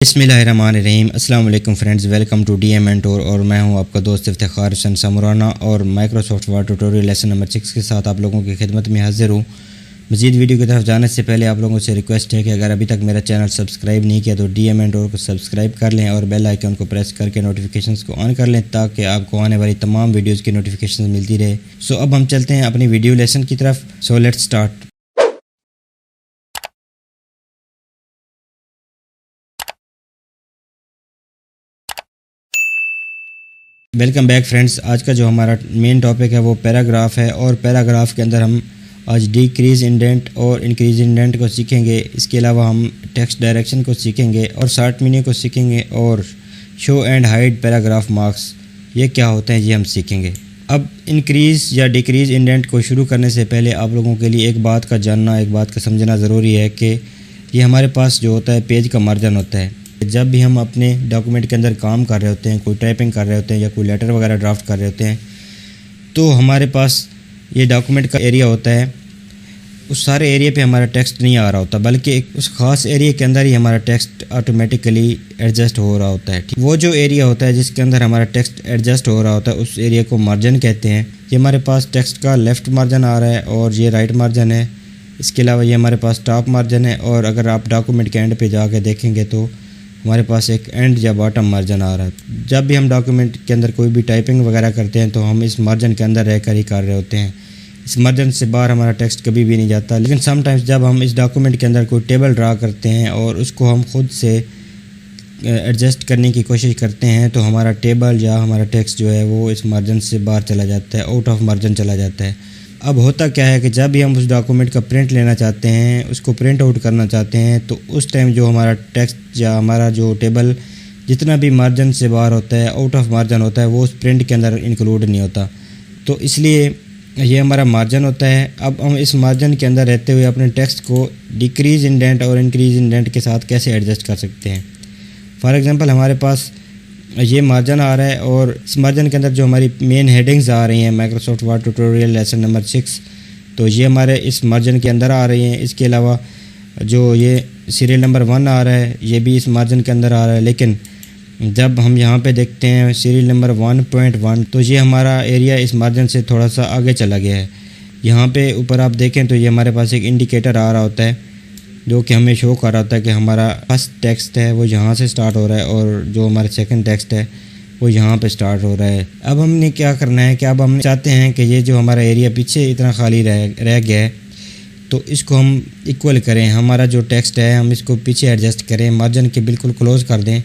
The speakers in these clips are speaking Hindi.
बिस्मिल्लाहिर्रहमानिर्रहीम। अस्सलाम वालेकुम friends, welcome to D M mentor और मैं हूं आपका दोस्त इफ्तिखार हुसैन समराना और Microsoft Word tutorial lesson number 6 के साथ आप लोगों की खिदमत में हाजिर हूं। मज़ीद वीडियो की तरफ जाने से पहले आप लोगों से रिक्वेस्ट है कि अगर अभी तक मेरा चैनल सब्सक्राइब नहीं किया तो डी एम मेंटोर को सब्सक्राइब कर लें और बेल आइकन को प्रेस करके नोटिफिकेशंस को ऑन कर लें ताकि आपको आने वाली तमाम वीडियोज़ की नोटिफिकेशन मिलती रहे। सो अब हम चलते हैं अपनी वीडियो लेसन की तरफ। So let's start. Welcome back friends. आज का जो हमारा मेन टॉपिक है वो पैराग्राफ है और पैराग्राफ के अंदर हम आज डिक्रीज़ इंडेंट और इंक्रीज़ इंडेंट को सीखेंगे। इसके अलावा हम टेक्स्ट डायरेक्शन को सीखेंगे और शॉर्ट मीनिंग को सीखेंगे और show and hide paragraph marks ये क्या होते हैं ये हम सीखेंगे। अब इंक्रीज़ या डिक्रीज़ इंडेंट को शुरू करने से पहले आप लोगों के लिए एक बात का जानना, एक बात का समझना ज़रूरी है कि ये हमारे पास जो होता है पेज का मार्जिन होता है। जब भी हम अपने डॉक्यूमेंट के अंदर काम कर रहे होते हैं, कोई टाइपिंग कर रहे होते हैं या कोई लेटर वगैरह ड्राफ्ट कर रहे होते हैं, तो हमारे पास ये डॉक्यूमेंट का एरिया होता है। उस सारे एरिया पे हमारा टेक्स्ट नहीं आ रहा होता, बल्कि उस ख़ास एरिया के अंदर ही हमारा टेक्स्ट ऑटोमेटिकली एडजस्ट हो रहा होता है। वो जो एरिया होता है जिसके अंदर हमारा टेक्स्ट एडजस्ट हो रहा होता है उस एरिया को मार्जिन कहते हैं। ये हमारे पास टेक्स्ट का लेफ़्ट मार्जिन आ रहा है और ये राइट मार्जिन है। इसके अलावा ये हमारे पास टॉप मार्जिन है और अगर आप डॉक्यूमेंट के एंड पे जाके देखेंगे तो हमारे पास एक एंड या बॉटम मार्जिन आ रहा है। जब भी हम डॉक्यूमेंट के अंदर कोई भी टाइपिंग वगैरह करते हैं तो हम इस मार्जिन के अंदर रहकर ही कर रहे होते हैं। इस मार्जिन से बाहर हमारा टेक्स्ट कभी भी नहीं जाता। लेकिन समटाइम्स जब हम इस डॉक्यूमेंट के अंदर कोई टेबल ड्रा करते हैं और उसको हम खुद से एडजस्ट करने की कोशिश करते हैं तो हमारा टेबल या हमारा टेक्स्ट जो है वो इस मार्जिन से बाहर चला जाता है, आउट ऑफ मार्जिन चला जाता है। अब होता क्या है कि जब भी हम उस डॉक्यूमेंट का प्रिंट लेना चाहते हैं, उसको प्रिंट आउट करना चाहते हैं, तो उस टाइम जो हमारा टेक्स्ट या हमारा जो टेबल जितना भी मार्जिन से बाहर होता है, आउट ऑफ मार्जिन होता है, वो उस प्रिंट के अंदर इंक्लूड नहीं होता। तो इसलिए ये हमारा मार्जिन होता है। अब हम इस मार्जिन के अंदर रहते हुए अपने टेक्स्ट को डिक्रीज़ इंडेंट और इंक्रीज़ इंडेंट के साथ कैसे एडजस्ट कर सकते हैं। फॉर एग्ज़ाम्पल हमारे पास ये मार्जिन आ रहा है और इस मार्जिन के अंदर जो हमारी मेन हेडिंग्स आ रही हैं Microsoft Word tutorial lesson number 6, तो ये हमारे इस मार्जिन के अंदर आ रही हैं। इसके अलावा जो ये सीरियल नंबर 1 आ रहा है ये भी इस मार्जिन के अंदर आ रहा है। लेकिन जब हम यहाँ पे देखते हैं सीरियल नंबर 1.1 तो ये हमारा एरिया इस मार्जिन से थोड़ा सा आगे चला गया है। यहाँ पे ऊपर आप देखें तो ये हमारे पास एक इंडिकेटर आ रहा होता है जो कि हमें शो कर रहा होता है कि हमारा फर्स्ट टेक्स्ट है वो यहाँ से स्टार्ट हो रहा है और जो हमारा सेकंड टेक्स्ट है वो यहाँ पे स्टार्ट हो रहा है। अब हमने क्या करना है कि अब हम चाहते हैं कि ये जो हमारा एरिया पीछे इतना खाली रह गया है तो इसको हम इक्वल करें। हमारा जो टेक्स्ट है हम इसको पीछे एडजस्ट करें, मार्जिन के बिल्कुल क्लोज़ कर दें।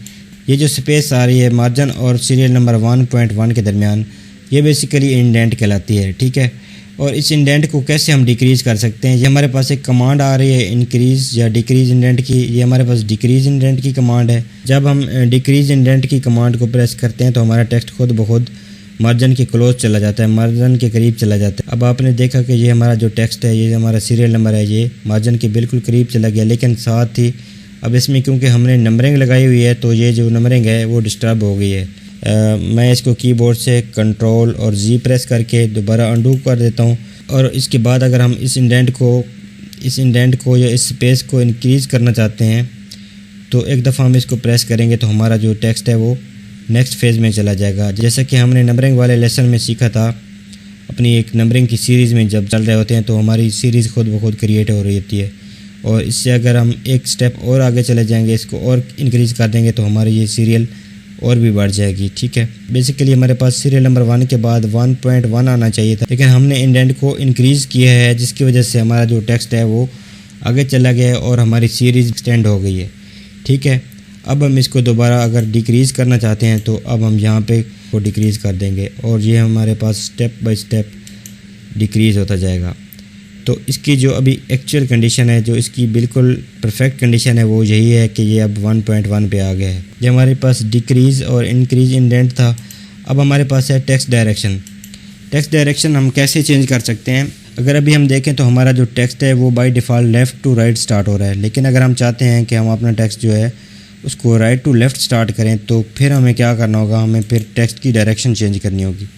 ये जो स्पेस आ रही है मार्जिन और सीरियल नंबर 1.1 के दरमियान ये बेसिकली इंडेंट कहलाती है, ठीक है। और इस इंडेंट को कैसे हम डिक्रीज़ कर सकते हैं, ये हमारे पास एक कमांड आ रही है इंक्रीज़ या डिक्रीज़ इंडेंट की। ये हमारे पास डिक्रीज़ इंडेंट की कमांड है। जब हम डिक्रीज़ इंडेंट की कमांड को प्रेस करते हैं तो हमारा टेक्स्ट खुद ब खुद मार्जिन के क्लोज चला जाता है, मार्जिन के करीब चला जाता है। अब आपने देखा कि ये हमारा जो टेक्स्ट है, ये हमारा सीरियल नंबर है, ये मार्जिन के बिल्कुल करीब चला गया। लेकिन साथ ही अब इसमें क्योंकि हमने नंबरिंग लगाई हुई है तो ये जो नंबरिंग है वो डिस्टर्ब हो गई है। मैं इसको कीबोर्ड से कंट्रोल और जी प्रेस करके दोबारा अंडू कर देता हूँ। और इसके बाद अगर हम इस इंडेंट को या इस स्पेस को इंक्रीज़ करना चाहते हैं तो एक दफ़ा हम इसको प्रेस करेंगे तो हमारा जो टेक्स्ट है वो नेक्स्ट फेज़ में चला जाएगा। जैसा कि हमने नंबरिंग वाले लेसन में सीखा था, अपनी एक नंबरिंग की सीरीज़ में जब चल रहे होते हैं तो हमारी सीरीज़ खुद ब खुद क्रिएट हो रही होती है। और इससे अगर हम एक स्टेप और आगे चले जाएंगे, इसको और इंक्रीज़ कर देंगे तो हमारी ये सीरियल और भी बढ़ जाएगी, ठीक है। बेसिकली हमारे पास सीरियल नंबर 1 के बाद 1.1 आना चाहिए था, लेकिन हमने इंडेंट को इंक्रीज़ किया है जिसकी वजह से हमारा जो टेक्स्ट है वो आगे चला गया है और हमारी सीरीज़ एक्सटेंड हो गई है, ठीक है। अब हम इसको दोबारा अगर डिक्रीज़ करना चाहते हैं तो अब हम यहाँ पे को डिक्रीज़ कर देंगे और ये हमारे पास स्टेप बाय स्टेप डिक्रीज़ होता जाएगा। तो इसकी जो अभी एक्चुअल कंडीशन है, जो इसकी बिल्कुल परफेक्ट कंडीशन है वो यही है कि ये अब 1.1 पे आ गया है। ये हमारे पास डिक्रीज़ और इंक्रीज़ इंडेंट था। अब हमारे पास है टेक्स्ट डायरेक्शन। टेक्स्ट डायरेक्शन हम कैसे चेंज कर सकते हैं। अगर अभी हम देखें तो हमारा जो टेक्स्ट है वो by default left to right start हो रहा है। लेकिन अगर हम चाहते हैं कि हम अपना टेक्स्ट जो है उसको राइट टू लेफ़्ट स्टार्ट करें तो फिर हमें क्या करना होगा, हमें फिर टेक्स्ट की डायरेक्शन चेंज करनी होगी।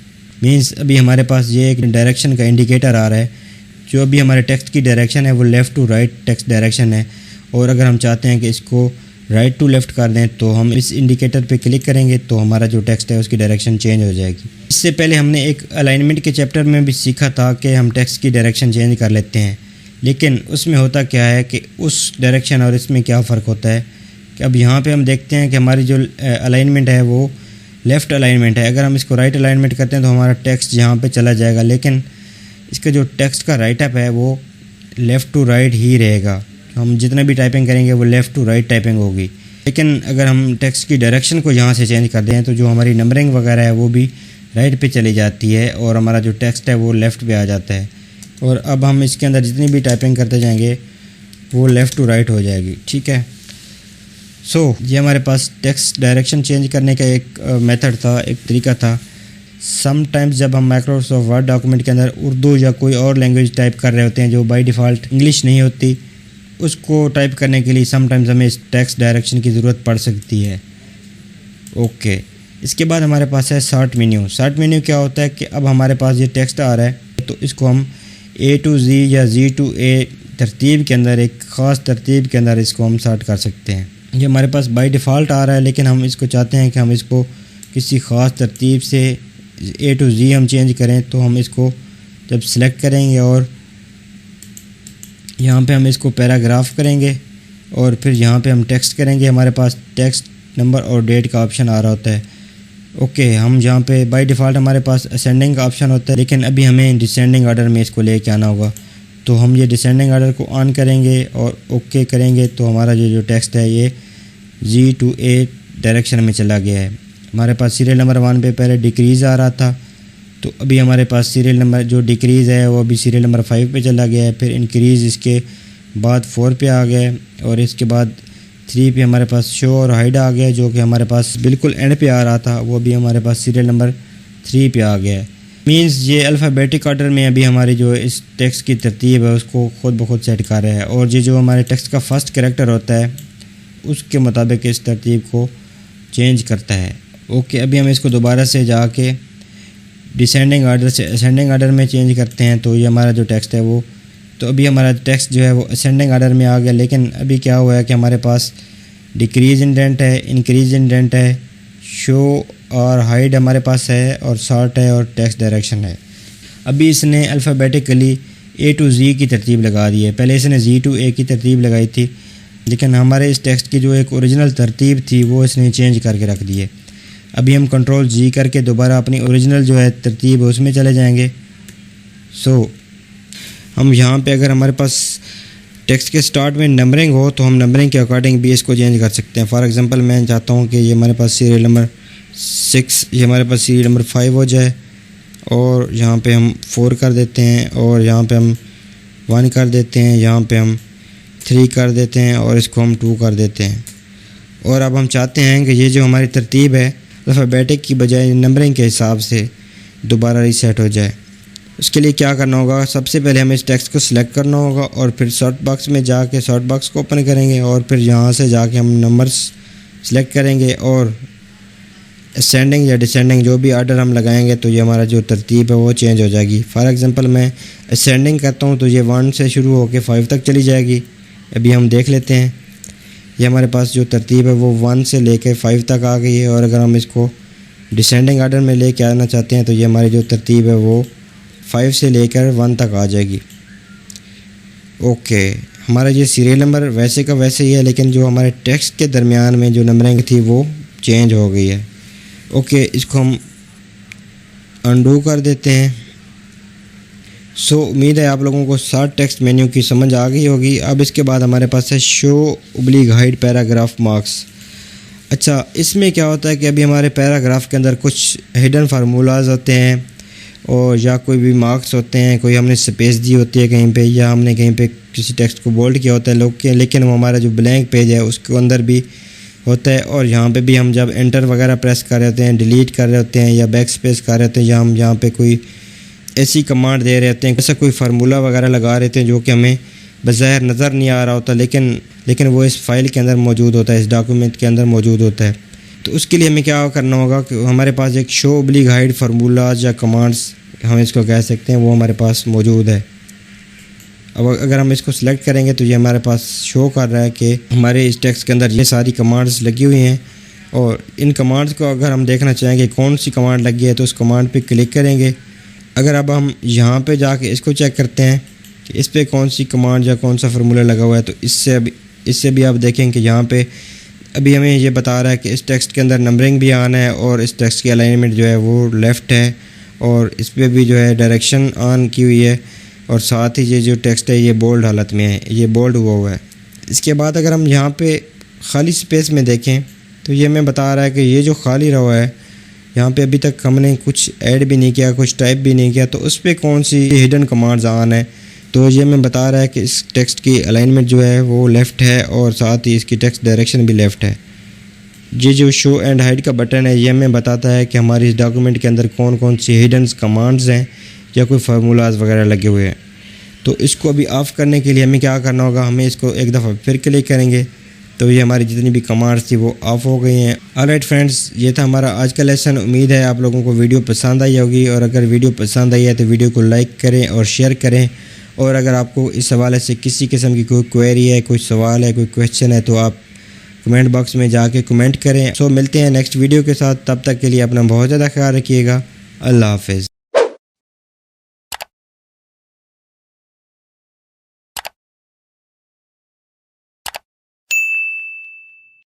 मीन्स अभी हमारे पास ये एक डायरेक्शन का इंडिकेटर आ रहा है। जो अभी हमारे टेक्स्ट की डायरेक्शन है वो left to right text direction है और अगर हम चाहते हैं कि इसको राइट टू लेफ़्ट कर दें तो हम इस इंडिकेटर पे क्लिक करेंगे तो हमारा जो टेक्स्ट है उसकी डायरेक्शन चेंज हो जाएगी। इससे पहले हमने एक अलाइनमेंट के चैप्टर में भी सीखा था कि हम टेक्स्ट की डायरेक्शन चेंज कर लेते हैं, लेकिन उसमें होता क्या है कि उस डायरेक्शन और इसमें क्या फ़र्क होता है कि अब यहाँ पे हम देखते हैं कि हमारी जो अलाइनमेंट है वो लेफ़्ट अलाइनमेंट है। अगर हम इसको राइट अलाइनमेंट करते हैं तो हमारा टेक्स्ट यहाँ पे चला जाएगा, लेकिन इसका जो टेक्स्ट का राइट अप है वो लेफ़्ट टू राइट ही रहेगा। हम जितने भी टाइपिंग करेंगे वो लेफ़्ट टू राइट टाइपिंग होगी। लेकिन अगर हम टेक्स्ट की डायरेक्शन को यहाँ से चेंज कर दें तो जो हमारी नंबरिंग वगैरह है वो भी राइट पे चली जाती है और हमारा जो टेक्स्ट है वो लेफ़्ट पे आ जाता है। और अब हम इसके अंदर जितनी भी टाइपिंग करते जाएंगे वो लेफ़्ट टू राइट हो जाएगी। ठीक है, ये हमारे पास टेक्स्ट डायरेक्शन चेंज करने का एक मेथड था, एक तरीका था। समटाइम्स जब हम माइक्रोसॉफ्ट वर्ड डॉक्यूमेंट के अंदर उर्दू या कोई और लैंग्वेज टाइप कर रहे होते हैं जो बाय डिफ़ॉल्ट इंग्लिश नहीं होती, उसको टाइप करने के लिए समटाइम्स हमें इस टेक्स्ट डायरेक्शन की ज़रूरत पड़ सकती है। ओके, इसके बाद हमारे पास है शॉर्ट मेन्यू। शॉर्ट मेन्यू क्या होता है कि अब हमारे पास ये टेक्स्ट आ रहा है तो इसको हम A to Z या Z to A तरतीब के अंदर, एक ख़ास तरतीब के अंदर इसको हम शॉर्ट कर सकते हैं। ये हमारे पास बाय डिफ़ॉल्ट आ रहा है, लेकिन हम इसको चाहते हैं कि हम इसको किसी ख़ास तरतीब से A to Z हम चेंज करें। तो हम इसको जब सेलेक्ट करेंगे और यहाँ पे हम इसको पैराग्राफ करेंगे और फिर यहाँ पे हम टेक्स्ट करेंगे, हमारे पास टेक्स्ट नंबर और डेट का ऑप्शन आ रहा होता है। ओके, हम यहाँ पे बाय डिफ़ॉल्ट हमारे पास असेंडिंग का ऑप्शन होता है, लेकिन अभी हमें डिसेंडिंग ऑर्डर में इसको लेके आना होगा। तो हम ये डिसेंडिंग ऑर्डर को ऑन करेंगे और ओके करेंगे तो हमारा जो टेक्स्ट है ये Z to A डायरेक्शन में चला गया है। हमारे पास सीरियल नंबर 1 पे पहले डिक्रीज़ आ रहा था, तो अभी हमारे पास सीरियल नंबर जो डिक्रीज़ है वो अभी सीरियल नंबर 5 पे चला गया है। फिर इंक्रीज़ इसके बाद 4 पे आ गया है और इसके बाद 3 पे हमारे पास शो और हाइड आ गया, जो कि हमारे पास बिल्कुल एंड पे आ रहा था, वो भी हमारे पास सीरियल नंबर 3 पे आ गया है। मींस ये अल्फ़ाबेटिक ऑर्डर में अभी हमारी जो इस टेक्स्ट की तरतीब है उसको खुद ब खुद सेट कर रहा है, और ये जो हमारे टेक्स्ट का फर्स्ट कैरेक्टर होता है उसके मुताबिक इस तरतीब को चेंज करता है। ओके, अभी हम इसको दोबारा से जाके डिसेंडिंग ऑर्डर से असेंडिंग ऑर्डर में चेंज करते हैं तो ये हमारा जो टेक्स्ट है वो, तो अभी हमारा टेक्स्ट जो है वो असेंडिंग ऑर्डर में आ गया। लेकिन अभी क्या हुआ है कि हमारे पास डिक्रीज इंडेंट है, इंक्रीज इंडेंट है, शो और हाइड हमारे पास है, और शॉर्ट है, और टेक्स्ट डायरेक्शन है। अभी इसने अल्फ़ाबेटिकली A to Z की तरतीब लगा दी है, पहले इसने Z to A की तरतीब लगाई थी, लेकिन हमारे इस टेक्स्ट की जो एक ओरिजिनल तरतीब थी वो इसने चेंज करके रख दी है। अभी हम कंट्रोल G करके दोबारा अपनी ओरिजिनल जो है तरतीब है उसमें चले जाएंगे। हम यहाँ पे अगर हमारे पास टेक्स्ट के स्टार्ट में नंबरिंग हो तो हम नंबरिंग के अकॉर्डिंग भी इसको चेंज कर सकते हैं। फॉर एग्जांपल मैं चाहता हूँ कि ये हमारे पास सीरियल नंबर 6, ये हमारे पास सीरियल नंबर 5 हो जाए, और यहाँ पे हम 4 कर देते हैं, और यहाँ पे हम 1 कर देते हैं, यहाँ पे हम 3 कर देते हैं, और इसको हम 2 कर देते हैं। और अब हम चाहते हैं कि ये जो हमारी तरतीब है अल्फ़ाबेटिक की बजाय नंबरिंग के हिसाब से दोबारा रीसेट हो जाए। उसके लिए क्या करना होगा, सबसे पहले हमें इस टेक्स्ट को सिलेक्ट करना होगा और फिर सर्च बॉक्स में जाके सर्च बॉक्स को ओपन करेंगे, और फिर यहाँ से जाके हम नंबर्स सिलेक्ट करेंगे और असेंडिंग या डिसेंडिंग जो भी ऑर्डर हम लगाएंगे तो ये हमारा जो तरतीब है वो चेंज हो जाएगी। फॉर एग्जांपल मैं असेंडिंग करता हूँ तो ये 1 से शुरू होकर 5 तक चली जाएगी। अभी हम देख लेते हैं, ये हमारे पास जो तरतीब है वो 1 से लेकर 5 तक आ गई है, और अगर हम इसको डिसेंडिंग ऑर्डर में लेके आना चाहते हैं तो ये हमारी जो तरतीब है वो 5 से लेकर 1 तक आ जाएगी। ओके, हमारा ये सीरियल नंबर वैसे का वैसे ही है, लेकिन जो हमारे टेक्स्ट के दरमियान में जो नंबरिंग थी वो चेंज हो गई है। ओके, इसको हम अनडू कर देते हैं। उम्मीद है आप लोगों को शॉर्ट टेक्स्ट मेन्यू की समझ आ गई होगी। अब इसके बाद हमारे पास है show oblique hide paragraph marks. अच्छा, इसमें क्या होता है कि अभी हमारे पैराग्राफ के अंदर कुछ हिडन फार्मूलाज होते हैं, और या कोई भी मार्क्स होते हैं, कोई हमने स्पेस दी होती है कहीं पे, या हमने कहीं पे किसी टेक्स्ट को बोल्ड किया होता है लोग के, लेकिन वो हमारा जो ब्लैंक पेज है उसके अंदर भी होता है। और यहाँ पे भी हम जब एंटर वगैरह प्रेस कर रहे होते हैं, डिलीट कर रहे होते हैं, या बैक स्पेस कर रहे होते हैं, या हम यहाँ पे कोई ऐसी कमांड दे रहे होते हैं, ऐसा कोई फार्मूला वगैरह लगा रहे थे जो कि हमें बज़ाहिर नज़र नहीं आ रहा होता, लेकिन वो इस फाइल के अंदर मौजूद होता है, इस डॉक्यूमेंट के अंदर मौजूद होता है। तो उसके लिए हमें क्या करना होगा कि हमारे पास एक शो ओब्लिक हाइड फार्मूलाज या कमांड्स हम इसको कह सकते हैं, वो हमारे पास मौजूद है। अब अगर हम इसको सिलेक्ट करेंगे तो ये हमारे पास शो कर रहा है कि हमारे इस टेक्स्ट के अंदर ये सारी कमांड्स लगी हुई हैं। और इन कमांड्स को अगर हम देखना चाहेंगे कौन सी कमांड लगी है तो उस कमांड पे क्लिक करेंगे। अगर अब हम यहाँ पे जाके इसको चेक करते हैं कि इस पर कौन सी कमांड या कौन सा फार्मूला लगा हुआ है, तो इससे भी आप देखें कि यहाँ पे अभी हमें ये बता रहा है कि इस टेक्स्ट के अंदर नंबरिंग भी ऑन है और इस टेक्स्ट की अलाइनमेंट जो है वो लेफ़्ट है और इस पर भी जो है डायरेक्शन ऑन की हुई है और साथ ही ये जो टेक्स्ट है ये बोल्ड हालत में है, ये बोल्ड हुआ है। इसके बाद अगर हम यहाँ पे खाली स्पेस में देखें तो ये हमें बता रहा है कि ये जो खाली रहा है यहाँ पे अभी तक हमने कुछ ऐड भी नहीं किया, कुछ टाइप भी नहीं किया, तो उस पर कौन सी हिडन कमांड्स ऑन है। तो ये हमें बता रहा है कि इस टेक्स्ट की अलाइनमेंट जो है वो लेफ़्ट है और साथ ही इसकी टेक्स्ट डायरेक्शन भी लेफ़्ट है। ये जो शो एंड हाइड का बटन है ये हमें बताता है कि हमारी इस डॉक्यूमेंट के अंदर कौन कौन सी हिडन कमांड्स हैं या कोई फार्मूलाज वगैरह लगे हुए हैं। तो इसको अभी ऑफ़ करने के लिए हमें क्या करना होगा, हमें इसको एक दफ़ा फिर क्लिक करेंगे तो ये हमारी जितनी भी कमांड्स थी वो ऑफ़ हो गई हैं। ऑलराइट फ्रेंड्स, ये था हमारा आज का लेसन। उम्मीद है आप लोगों को वीडियो पसंद आई होगी और अगर वीडियो पसंद आई है तो वीडियो को लाइक करें और शेयर करें। और अगर आपको इस हवाले से किसी किस्म की कोई क्वेरी है, कोई सवाल है, कोई क्वेश्चन है तो आप कमेंट बॉक्स में जाके कमेंट करें। मिलते हैं नेक्स्ट वीडियो के साथ, तब तक के लिए अपना बहुत ज़्यादा ख्याल रखिएगा। अल्लाह हाफ़िज़।